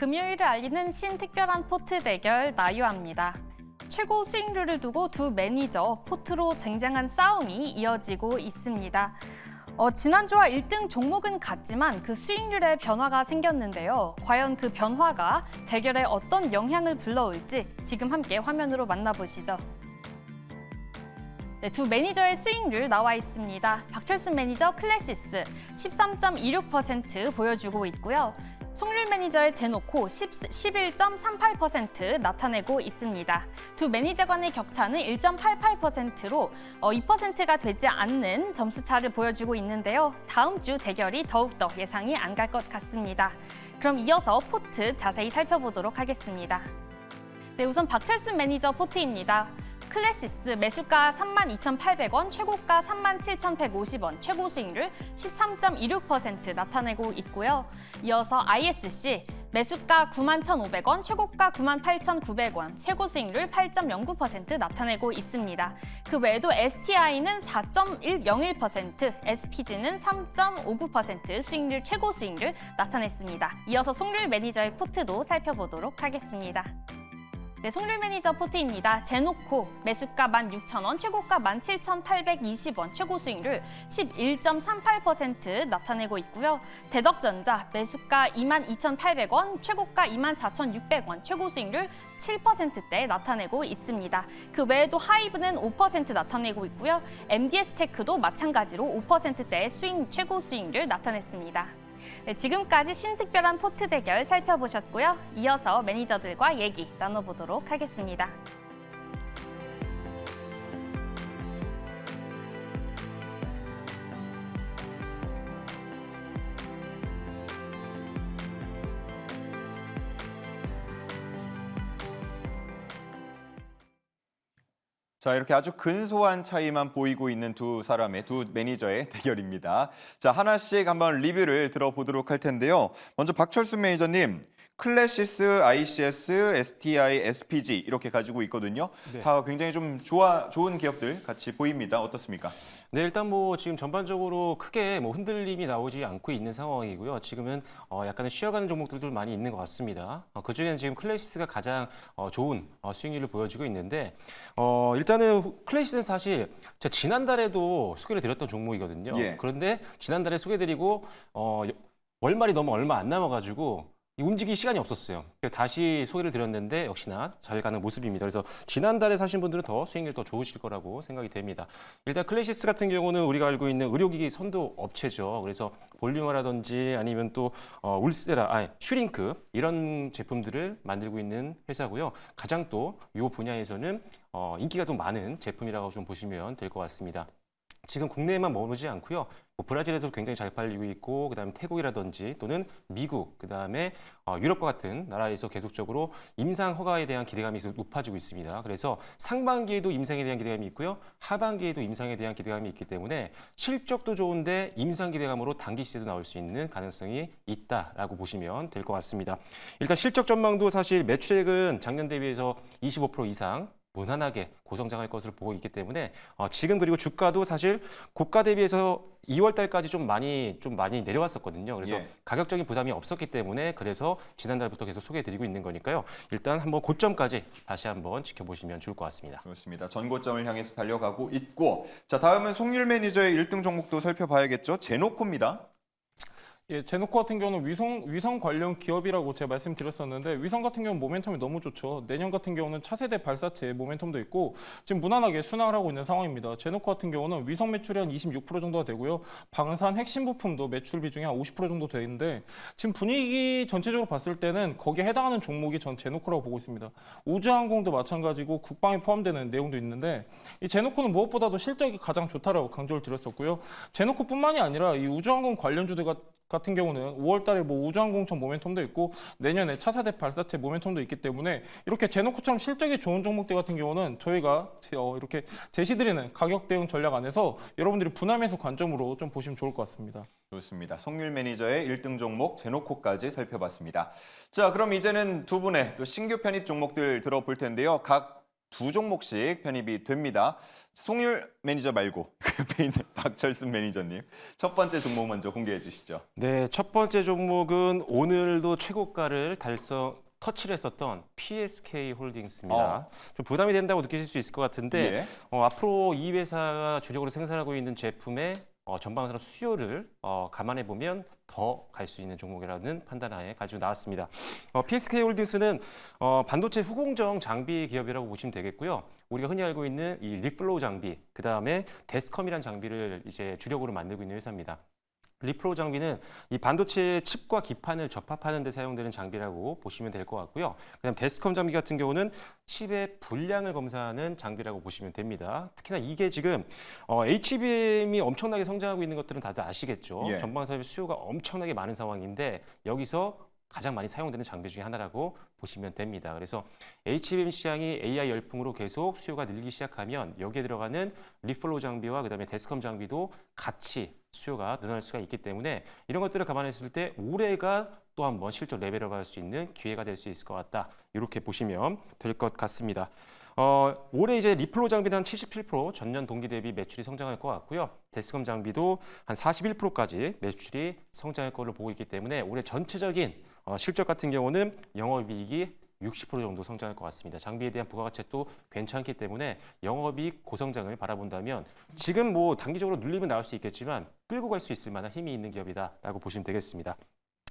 금요일을 알리는 신특별한 포트 대결 나유아입니다. 최고 수익률을 두고 두 매니저 포트로 쟁쟁한 싸움이 이어지고 있습니다. 지난주와 1등 종목은 같지만 그 수익률에 변화가 생겼는데요. 과연 그 변화가 대결에 어떤 영향을 불러올지 지금 함께 화면으로 만나보시죠. 네, 두 매니저의 수익률 나와 있습니다. 박철순 매니저 클래시스 13.26% 보여주고 있고요. 송률 매니저의 제노코 11.38% 나타내고 있습니다. 두 매니저 간의 격차는 1.88%로 2%가 되지 않는 점수차를 보여주고 있는데요. 다음 주 대결이 더욱더 예상이 안 갈 것 같습니다. 그럼 이어서 포트 자세히 살펴보도록 하겠습니다. 네, 우선 박철순 매니저 포트입니다. 클래시스 매수가 32,800원, 최고가 37,150원, 최고 수익률 13.26% 나타내고 있고요. 이어서 ISC 매수가 91,500원, 최고가 98,900원, 최고 수익률 8.09% 나타내고 있습니다. 그 외에도 STI는 4.101%, SPG는 3.59% 수익률 최고 수익률 나타냈습니다. 이어서 송률 매니저의 포트도 살펴보도록 하겠습니다. 네, 송률 매니저 포트입니다. 제노코 매수가 16,000원, 최고가 17,820원, 최고 수익률 11.38% 나타내고 있고요. 대덕전자 매수가 22,800원, 최고가 24,600원, 최고 수익률 7%대 나타내고 있습니다. 그 외에도 하이브는 5% 나타내고 있고요. MDS테크도 마찬가지로 5%대의 최고 수익률 나타냈습니다. 네, 지금까지 신특별한 포트 대결 살펴보셨고요. 이어서 매니저들과 얘기 나눠보도록 하겠습니다. 자, 이렇게 아주 근소한 차이만 보이고 있는 두 매니저의 대결입니다. 자, 하나씩 한번 리뷰를 들어보도록 할 텐데요. 먼저 박철순 매니저님, 클래시스, ICS, STI, SPG 이렇게 가지고 있거든요. 네. 다 굉장히 좀 좋은 기업들 같이 보입니다. 어떻습니까? 네, 일단 뭐 지금 전반적으로 크게 뭐 흔들림이 나오지 않고 있는 상황이고요. 지금은 약간은 쉬어가는 종목들도 많이 있는 것 같습니다. 그중에는 지금 클래시스가 가장 좋은 수익률을 보여주고 있는데 일단은 클래시스는 사실 제가 지난달에도 소개를 드렸던 종목이거든요. 예. 그런데 지난달에 소개드리고 월말이 너무 얼마 안 남아가지고 움직일 시간이 없었어요. 그래서 다시 소개를 드렸는데 역시나 잘 가는 모습입니다. 그래서 지난달에 사신 분들은 더 수익률이 더 좋으실 거라고 생각이 됩니다. 일단 클래시스 같은 경우는 우리가 알고 있는 의료기기 선도 업체죠. 그래서 볼륨화라든지 아니면 또 슈링크 이런 제품들을 만들고 있는 회사고요. 가장 또 이 분야에서는 인기가 좀 많은 제품이라고 좀 보시면 될 것 같습니다. 지금 국내에만 머무르지 않고요. 뭐 브라질에서 굉장히 잘 팔리고 있고, 그다음에 태국이라든지 또는 미국, 그다음에 유럽과 같은 나라에서 계속적으로 임상 허가에 대한 기대감이 계속 높아지고 있습니다. 그래서 상반기에도 임상에 대한 기대감이 있고요. 하반기에도 임상에 대한 기대감이 있기 때문에 실적도 좋은데 임상 기대감으로 단기 시세도 나올 수 있는 가능성이 있다라고 보시면 될 것 같습니다. 일단 실적 전망도 사실 매출액은 작년 대비해서 25% 이상 무난하게 고성장할 것으로 보고 있기 때문에 지금 그리고 주가도 사실 고가 대비해서 2월 달까지 좀 많이 내려왔었거든요. 그래서 예. 가격적인 부담이 없었기 때문에 그래서 지난달부터 계속 소개해드리고 있는 거니까요. 일단 한번 고점까지 다시 한번 지켜보시면 좋을 것 같습니다. 그렇습니다. 전고점을 향해서 달려가고 있고, 자, 다음은 송률 매니저의 1등 종목도 살펴봐야겠죠. 제노코입니다. 예, 제노코 같은 경우는 위성 관련 기업이라고 제가 말씀드렸었는데 위성 같은 경우는 모멘텀이 너무 좋죠. 내년 같은 경우는 차세대 발사체 모멘텀도 있고 지금 무난하게 순항을 하고 있는 상황입니다. 제노코 같은 경우는 위성 매출이 한 26% 정도가 되고요. 방산 핵심 부품도 매출 비중이 한 50% 정도 되는데 지금 분위기 전체적으로 봤을 때는 거기에 해당하는 종목이 전 제노코라고 보고 있습니다. 우주항공도 마찬가지고 국방에 포함되는 내용도 있는데 이 제노코는 무엇보다도 실적이 가장 좋다라고 강조를 드렸었고요. 제노코뿐만이 아니라 이 우주항공 관련주들 같은 경우는 5월 달에 뭐 우주항공청 모멘텀도 있고 내년에 차세대 발사체 모멘텀도 있기 때문에 이렇게 제노코처럼 실적이 좋은 종목들 같은 경우는 저희가 이렇게 제시드리는 가격 대응 전략 안에서 여러분들이 분할매수 관점으로 좀 보시면 좋을 것 같습니다. 좋습니다. 송률 매니저의 1등 종목 제노코까지 살펴봤습니다. 자, 그럼 이제는 두 분의 또 신규 편입 종목들 들어볼 텐데요. 각 두 종목씩 편입이 됩니다. 송율 매니저 말고 그 옆에 있는 박철순 매니저님, 첫 번째 종목 먼저 공개해 주시죠. 네, 첫 번째 종목은 오늘도 최고가를 터치를 했었던 PSK 홀딩스입니다. 좀 부담이 된다고 느끼실 수 있을 것 같은데 예. 앞으로 이 회사가 주력으로 생산하고 있는 제품의 전방 산업 수요를 감안해 보면 더 갈 수 있는 종목이라는 판단하에 가지고 나왔습니다. PSK 홀딩스는 반도체 후공정 장비 기업이라고 보시면 되겠고요. 우리가 흔히 알고 있는 이 리플로우 장비, 그 다음에 데스컴이라는 장비를 이제 주력으로 만들고 있는 회사입니다. 리플로우 장비는 이 반도체 칩과 기판을 접합하는 데 사용되는 장비라고 보시면 될 것 같고요. 그다음 데스컴 장비 같은 경우는 칩의 분량을 검사하는 장비라고 보시면 됩니다. 특히나 이게 지금 HBM이 엄청나게 성장하고 있는 것들은 다들 아시겠죠. 예. 전방 산업의 수요가 엄청나게 많은 상황인데 여기서 가장 많이 사용되는 장비 중에 하나라고 보시면 됩니다. 그래서 HBM 시장이 AI 열풍으로 계속 수요가 늘기 시작하면 여기에 들어가는 리플로우 장비와 그다음에 데스컴 장비도 같이 수요가 늘어날 수가 있기 때문에 이런 것들을 감안했을 때 올해가 또 한번 실적 레벨업할 수 있는 기회가 될 수 있을 것 같다. 이렇게 보시면 될 것 같습니다. 올해 이제 리플로우 장비는 한 77% 전년 동기 대비 매출이 성장할 것 같고요. 데스컴 장비도 한 41%까지 매출이 성장할 것으로 보고 있기 때문에 올해 전체적인 실적 같은 경우는 영업이익이 60% 정도 성장할 것 같습니다. 장비에 대한 부가가치도 괜찮기 때문에 영업이익 고성장을 바라본다면 지금 뭐 단기적으로 눌리면 나올 수 있겠지만 끌고 갈 수 있을 만한 힘이 있는 기업이다라고 보시면 되겠습니다.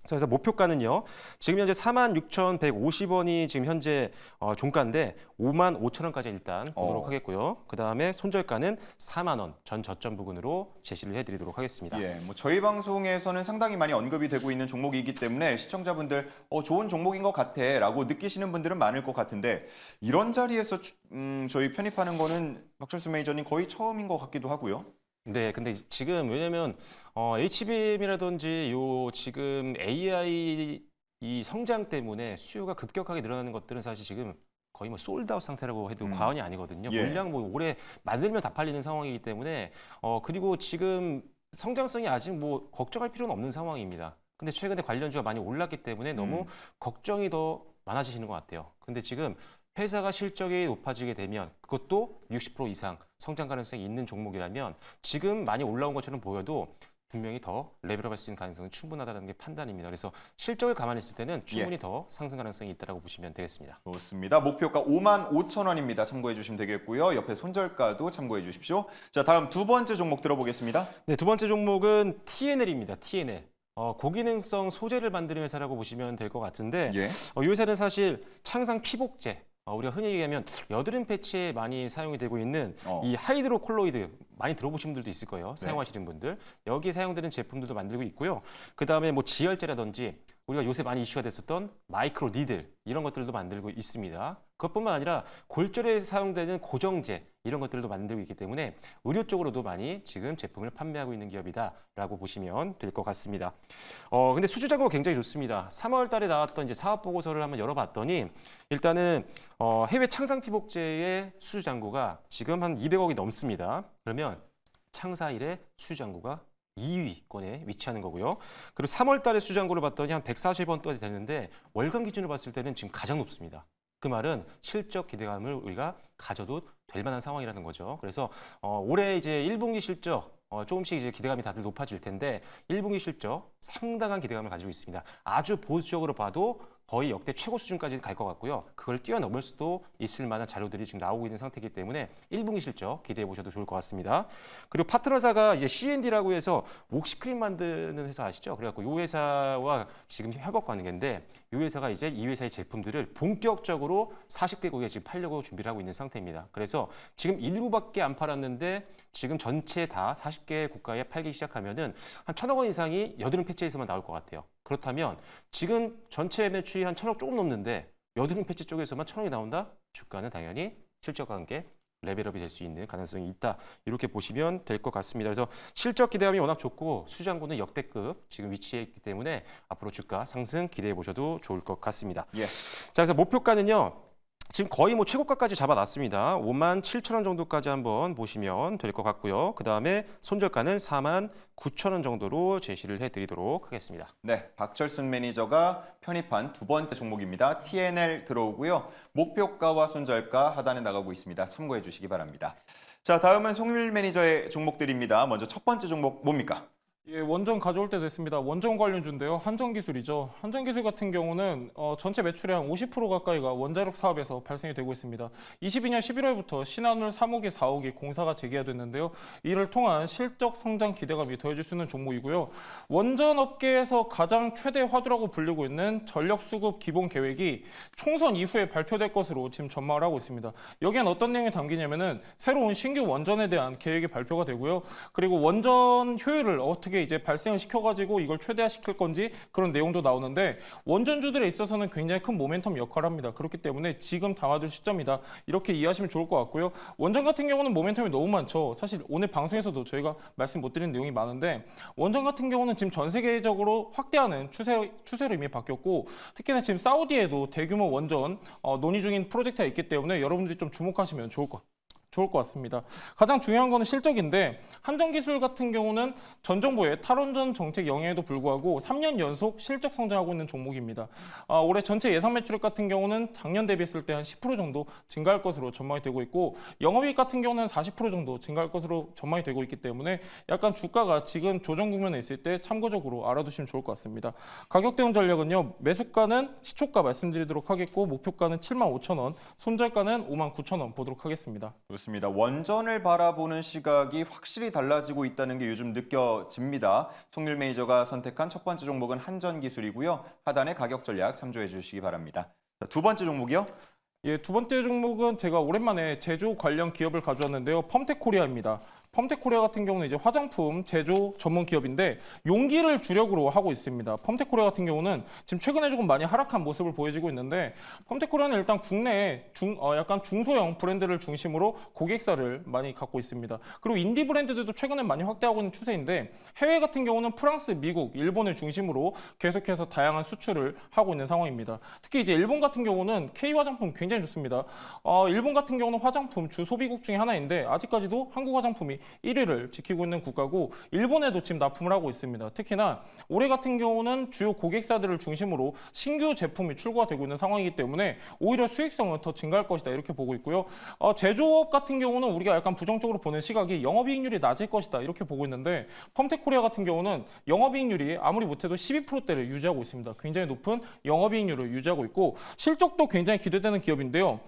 그래서 목표가는요. 지금 현재 46,150원이 지금 현재 종가인데 55,000원까지 일단 보도록 하겠고요. 그다음에 손절가는 4만 원 전 저점 부근으로 제시를 해드리도록 하겠습니다. 예, 뭐 저희 방송에서는 상당히 많이 언급이 되고 있는 종목이기 때문에 시청자분들 좋은 종목인 것 같아라고 느끼시는 분들은 많을 것 같은데 이런 자리에서 저희 편입하는 거는 박철수 매니저님 거의 처음인 것 같기도 하고요. 네, 근데 지금 왜냐면 HBM이라든지 요 지금 AI 이 성장 때문에 수요가 급격하게 늘어나는 것들은 사실 지금 거의 뭐 솔드아웃 상태라고 해도 과언이 아니거든요. 예. 물량 뭐 올해 만들면 다 팔리는 상황이기 때문에 그리고 지금 성장성이 아직 뭐 걱정할 필요는 없는 상황입니다. 근데 최근에 관련주가 많이 올랐기 때문에 너무 걱정이 더 많아지시는 것 같아요. 근데 지금 회사가 실적이 높아지게 되면 그것도 60% 이상 성장 가능성이 있는 종목이라면 지금 많이 올라온 것처럼 보여도 분명히 더 레벨업할 수 있는 가능성은 충분하다는 게 판단입니다. 그래서 실적을 감안했을 때는 충분히 더 상승 가능성이 있다고 보시면 되겠습니다. 좋습니다. 목표가 55,000원입니다. 참고해 주시면 되겠고요. 옆에 손절가도 참고해 주십시오. 자, 다음 두 번째 종목 들어보겠습니다. 네, 두 번째 종목은 TNL입니다. TNL. 고기능성 소재를 만드는 회사라고 보시면 될 것 같은데 예. 이 회사는 사실 창상 피복제 우리가 흔히 얘기하면 여드름 패치에 많이 사용이 되고 있는 이 하이드로콜로이드 많이 들어보신 분들도 있을 거예요. 사용하시는 분들. 여기에 사용되는 제품들도 만들고 있고요. 그다음에 뭐 지혈제라든지 우리가 요새 많이 이슈가 됐었던 마이크로 니들 이런 것들도 만들고 있습니다. 그것뿐만 아니라 골절에 사용되는 고정제 이런 것들도 만들고 있기 때문에 의료 쪽으로도 많이 지금 제품을 판매하고 있는 기업이다라고 보시면 될 것 같습니다. 근데 수주 잔고가 굉장히 좋습니다. 3월 달에 나왔던 이제 사업 보고서를 한번 열어봤더니 일단은 해외 창상 피복제의 수주 잔고가 지금 한 200억이 넘습니다. 그러면 창사일의 수주 잔고가 2위권에 위치하는 거고요. 그리고 3월 달에 수주 잔고를 봤더니 한 140원 또 되는데 월간 기준으로 봤을 때는 지금 가장 높습니다. 그 말은 실적 기대감을 우리가 가져도 될 만한 상황이라는 거죠. 그래서 올해 이제 1분기 실적 조금씩 이제 기대감이 다들 높아질 텐데 1분기 실적 상당한 기대감을 가지고 있습니다. 아주 보수적으로 봐도 거의 역대 최고 수준까지 갈 것 같고요. 그걸 뛰어넘을 수도 있을 만한 자료들이 지금 나오고 있는 상태이기 때문에 1분기 실적 기대해 보셔도 좋을 것 같습니다. 그리고 파트너사가 이제 C&D라고 해서 옥시크림 만드는 회사 아시죠? 그래갖고 이 회사와 지금 협업 관계인데 이 회사가 이제 이 회사의 제품들을 본격적으로 40개국에 지금 팔려고 준비를 하고 있는 상태입니다. 그래서 지금 일부밖에 안 팔았는데 지금 전체 다 40개 국가에 팔기 시작하면은 한 1,000억 원 이상이 여드름 패치에서만 나올 것 같아요. 그렇다면 지금 전체 매출이 한 1,000억 조금 넘는데 여드름 패치 쪽에서만 1,000억이 나온다? 주가는 당연히 실적과 함께 레벨업이 될 수 있는 가능성이 있다. 이렇게 보시면 될 것 같습니다. 그래서 실적 기대감이 워낙 좋고 수장고는 역대급 지금 위치해 있기 때문에 앞으로 주가 상승 기대해 보셔도 좋을 것 같습니다. 예. 자, 그래서 목표가는요. 지금 거의 뭐 최고가까지 잡아놨습니다. 5만 7천 원 정도까지 한번 보시면 될 것 같고요. 그 다음에 손절가는 4만 9천 원 정도로 제시를 해드리도록 하겠습니다. 네, 박철순 매니저가 편입한 두 번째 종목입니다. TNL 들어오고요. 목표가와 손절가 하단에 나가고 있습니다. 참고해 주시기 바랍니다. 자, 다음은 송률 매니저의 종목들입니다. 먼저 첫 번째 종목 뭡니까? 예, 원전 가져올 때 됐습니다. 원전 관련주인데요. 한전기술이죠. 한전기술 같은 경우는 전체 매출의 한 50% 가까이가 원자력 사업에서 발생이 되고 있습니다. 22년 11월부터 신한울 3호기, 4호기 공사가 재개됐는데요. 이를 통한 실적 성장 기대감이 더해질 수 있는 종목이고요. 원전 업계에서 가장 최대 화두라고 불리고 있는 전력 수급 기본 계획이 총선 이후에 발표될 것으로 지금 전망을 하고 있습니다. 여기엔 어떤 내용이 담기냐면은 새로운 신규 원전에 대한 계획이 발표가 되고요. 그리고 원전 효율을 어떻게 이제 발생을 시켜가지고 이걸 최대화시킬 건지 그런 내용도 나오는데 원전주들에 있어서는 굉장히 큰 모멘텀 역할을 합니다. 그렇기 때문에 지금 담아둘 시점이다. 이렇게 이해하시면 좋을 것 같고요. 원전 같은 경우는 모멘텀이 너무 많죠. 사실 오늘 방송에서도 저희가 말씀 못 드린 내용이 많은데 원전 같은 경우는 지금 전 세계적으로 확대하는 추세로 이미 바뀌었고 특히나 지금 사우디에도 대규모 원전 논의 중인 프로젝트가 있기 때문에 여러분들이 좀 주목하시면 좋을 것 같습니다. 가장 중요한 거는 실적인데 한전기술 같은 경우는 전 정부의 탈원전 정책 영향에도 불구하고 3년 연속 실적 성장하고 있는 종목입니다. 올해 전체 예상 매출액 같은 경우는 작년 대비했을 때 한 10% 정도 증가할 것으로 전망이 되고 있고 영업이익 같은 경우는 40% 정도 증가할 것으로 전망이 되고 있기 때문에 약간 주가가 지금 조정 국면에 있을 때 참고적으로 알아두시면 좋을 것 같습니다. 가격 대응 전략은요. 매수가는 시초가 말씀드리도록 하겠고 목표가는 7만 5천 원, 손절가는 5만 9천 원 보도록 하겠습니다. 좋습니다. 원전을 바라보는 시각이 확실히 달라지고 있다는 게 요즘 느껴집니다. 송률 매니저가 선택한 첫 번째 종목은 한전기술이고요. 하단의 가격 전략 참조해 주시기 바랍니다. 자, 두 번째 종목이요. 예, 두 번째 종목은 제가 오랜만에 제조 관련 기업을 가져왔는데요. 펌텍코리아입니다. 펌텍코리아 같은 경우는 이제 화장품 제조 전문 기업인데 용기를 주력으로 하고 있습니다. 펌텍코리아 같은 경우는 지금 최근에 조금 많이 하락한 모습을 보여지고 있는데 펌텍코리아는 일단 국내에 약간 중소형 브랜드를 중심으로 고객사를 많이 갖고 있습니다. 그리고 인디 브랜드들도 최근에 많이 확대하고 있는 추세인데 해외 같은 경우는 프랑스, 미국, 일본을 중심으로 계속해서 다양한 수출을 하고 있는 상황입니다. 특히 이제 일본 같은 경우는 K 화장품 굉장히 좋습니다. 일본 같은 경우는 화장품 주 소비국 중에 하나인데 아직까지도 한국 화장품이 1위를 지키고 있는 국가고 일본에도 지금 납품을 하고 있습니다. 특히나 올해 같은 경우는 주요 고객사들을 중심으로 신규 제품이 출고가 되고 있는 상황이기 때문에 오히려 수익성은 더 증가할 것이다 이렇게 보고 있고요. 제조업 같은 경우는 우리가 약간 부정적으로 보는 시각이 영업이익률이 낮을 것이다 이렇게 보고 있는데 펌텍코리아 같은 경우는 영업이익률이 아무리 못해도 12%대를 유지하고 있습니다. 굉장히 높은 영업이익률을 유지하고 있고 실적도 굉장히 기대되는 기업인데요.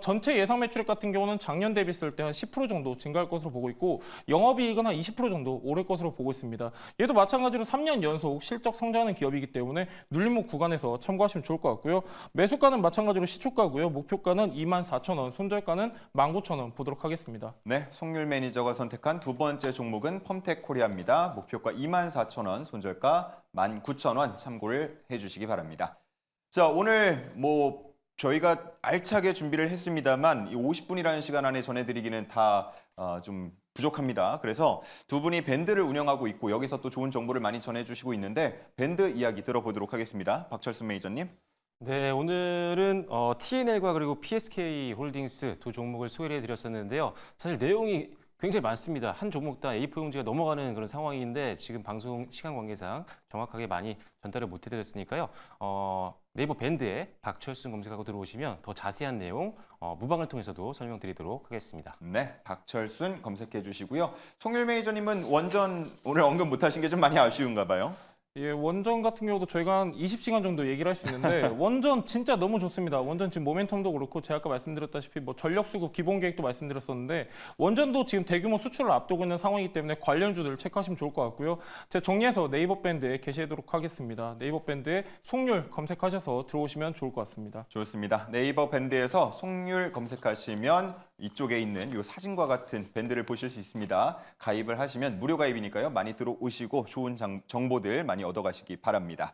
전체 예상 매출액 같은 경우는 작년 대비했을 때 한 10% 정도 증가할 것으로 보고 있고 영업이익은 한 20% 정도 오를 것으로 보고 있습니다. 얘도 마찬가지로 3년 연속 실적 성장하는 기업이기 때문에 눌림목 구간에서 참고하시면 좋을 것 같고요. 매수가는 마찬가지로 시초가고요. 목표가는 2만 4천 원, 손절가는 1만 9천 원 보도록 하겠습니다. 네, 송률 매니저가 선택한 두 번째 종목은 펌텍코리아입니다. 목표가 2만 4천 원, 손절가 1만 9천 원 참고를 해주시기 바랍니다. 자, 오늘 저희가 알차게 준비를 했습니다만 이 50분이라는 시간 안에 전해드리기는 다 좀 부족합니다. 그래서 두 분이 밴드를 운영하고 있고 여기서 또 좋은 정보를 많이 전해주시고 있는데 밴드 이야기 들어보도록 하겠습니다. 박철순 매니저님. 네, 오늘은 TNL과 그리고 PSK 홀딩스 두 종목을 소개를 해드렸었는데요. 사실 내용이 굉장히 많습니다. 한 종목당 A4 용지가 넘어가는 그런 상황인데 지금 방송 시간 관계상 정확하게 많이 전달을 못 해드렸으니까요. 네이버 밴드에 박철순 검색하고 들어오시면 더 자세한 내용 무방을 통해서도 설명드리도록 하겠습니다. 네, 박철순 검색해 주시고요. 송률 매니저님은 원전 오늘 언급 못하신 게 좀 많이 아쉬운가 봐요. 예, 원전 같은 경우도 저희가 한 20시간 정도 얘기를 할 수 있는데 원전 진짜 너무 좋습니다. 원전 지금 모멘텀도 그렇고 제가 아까 말씀드렸다시피 전력 수급 기본 계획도 말씀드렸었는데 원전도 지금 대규모 수출을 앞두고 있는 상황이기 때문에 관련주들을 체크하시면 좋을 것 같고요. 제가 정리해서 네이버 밴드에 게시하도록 하겠습니다. 네이버 밴드에 송률 검색하셔서 들어오시면 좋을 것 같습니다. 좋습니다. 네이버 밴드에서 송률 검색하시면 이쪽에 있는 이 사진과 같은 밴드를 보실 수 있습니다. 가입을 하시면 무료 가입이니까요. 많이 들어오시고 좋은 정보들 많이 얻어가시기 바랍니다.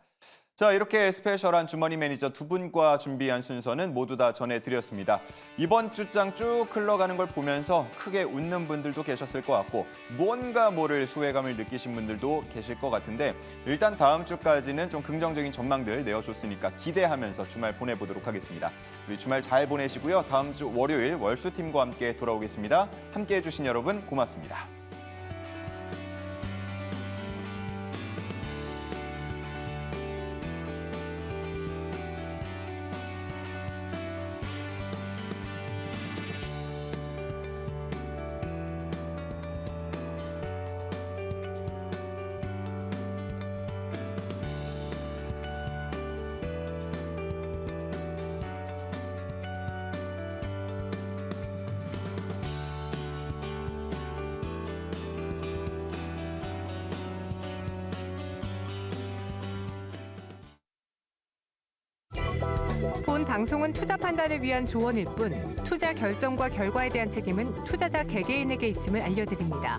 자, 이렇게 스페셜한 주머니 매니저 두 분과 준비한 순서는 모두 다 전해드렸습니다. 이번 주장 쭉 흘러가는 걸 보면서 크게 웃는 분들도 계셨을 것 같고 무언가 모를 소외감을 느끼신 분들도 계실 것 같은데 일단 다음 주까지는 좀 긍정적인 전망들 내어줬으니까 기대하면서 주말 보내보도록 하겠습니다. 우리 주말 잘 보내시고요. 다음 주 월요일 월수팀과 함께 돌아오겠습니다. 함께해 주신 여러분 고맙습니다. 본 방송은 투자 판단을 위한 조언일 뿐 투자 결정과 결과에 대한 책임은 투자자 개개인에게 있음을 알려드립니다.